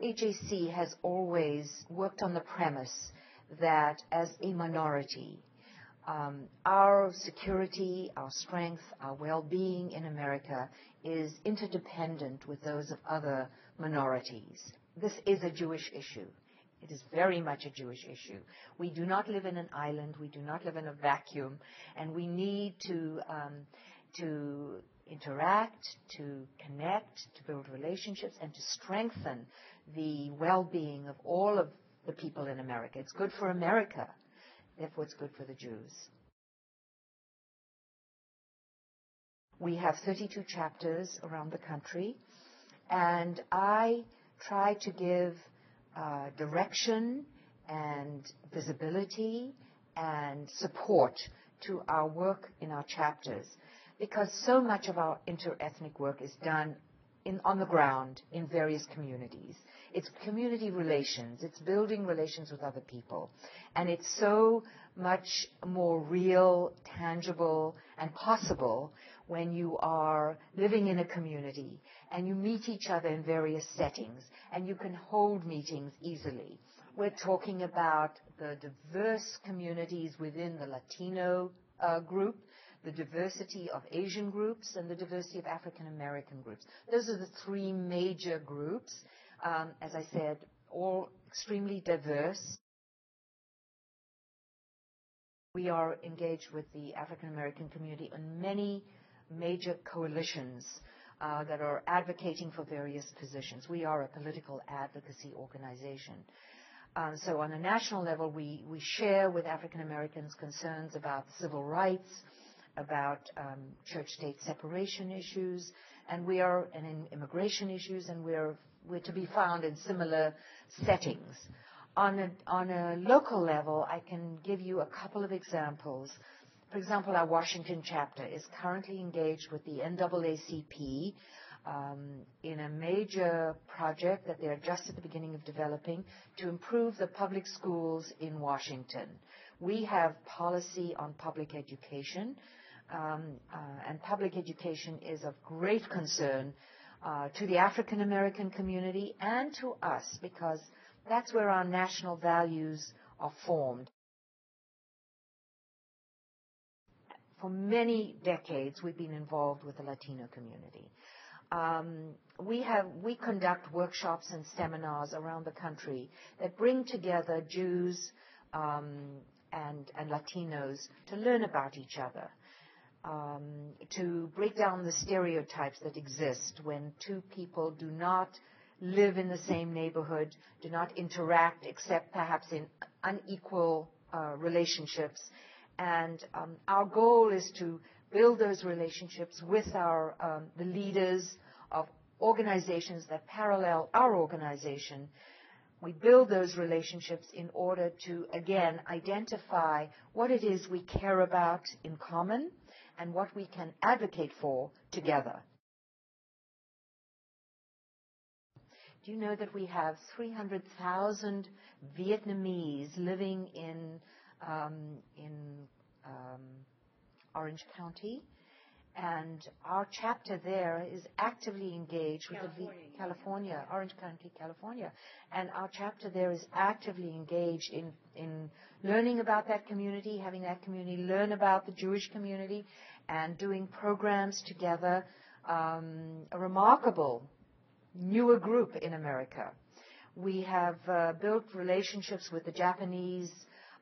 AJC has always worked on the premise that as a minority, our security, our strength, our well-being in America is interdependent with those of other minorities. This is a Jewish issue. It is very much a Jewish issue. We do not live in an island. We do not live in a vacuum. And we need to interact, to connect, to build relationships, and to strengthen the well-being of all of the people in America. It's good for America. Therefore, it's good for the Jews. We have 32 chapters around the country, and I try to give direction and visibility and support to our work in our chapters, because so much of our interethnic work is done on the ground in various communities. It's community relations. It's building relations with other people. And it's so much more real, tangible, and possible when you are living in a community and you meet each other in various settings and you can hold meetings easily. We're talking about the diverse communities within the Latino group, the diversity of Asian groups, and the diversity of African American groups. Those are the three major groups. As I said, all extremely diverse. We are engaged with the African American community on many major coalitions that are advocating for various positions. We are a political advocacy organization. So on a national level, we share with African Americans concerns about civil rights, about church-state separation issues, and in immigration issues, and we're to be found in similar settings. On a local level, I can give you a couple of examples. For example, our Washington chapter is currently engaged with the NAACP in a major project that they're just at the beginning of developing to improve the public schools in Washington. We have policy on public education, and public education is of great concern to the African American community and to us, because that's where our national values are formed. For many decades, we've been involved with the Latino community. We conduct workshops and seminars around the country that bring together Jews and Latinos to learn about each other, to break down the stereotypes that exist when two people do not live in the same neighborhood, do not interact except perhaps in unequal relationships. And our goal is to build those relationships with the leaders of organizations that parallel our organization. We build those relationships in order to, again, identify what it is we care about in common and what we can advocate for together. Do you know that we have 300,000 Vietnamese living in Orange County? And our chapter there is actively engaged with California, Orange County, California. And our chapter there is actively engaged in learning about that community, having that community learn about the Jewish community, and doing programs together. A remarkable newer group in America. We have built relationships with the Japanese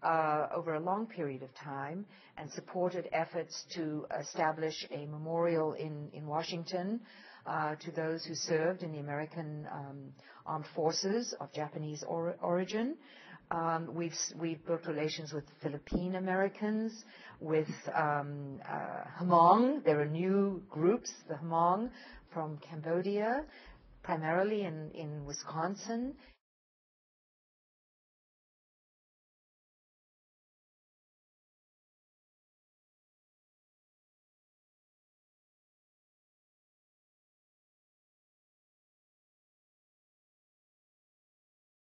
over a long period of time and supported efforts to establish a memorial in Washington to those who served in the American Armed Forces of Japanese origin. We've built relations with Philippine Americans, with Hmong. There are new groups, the Hmong from Cambodia, primarily in Wisconsin,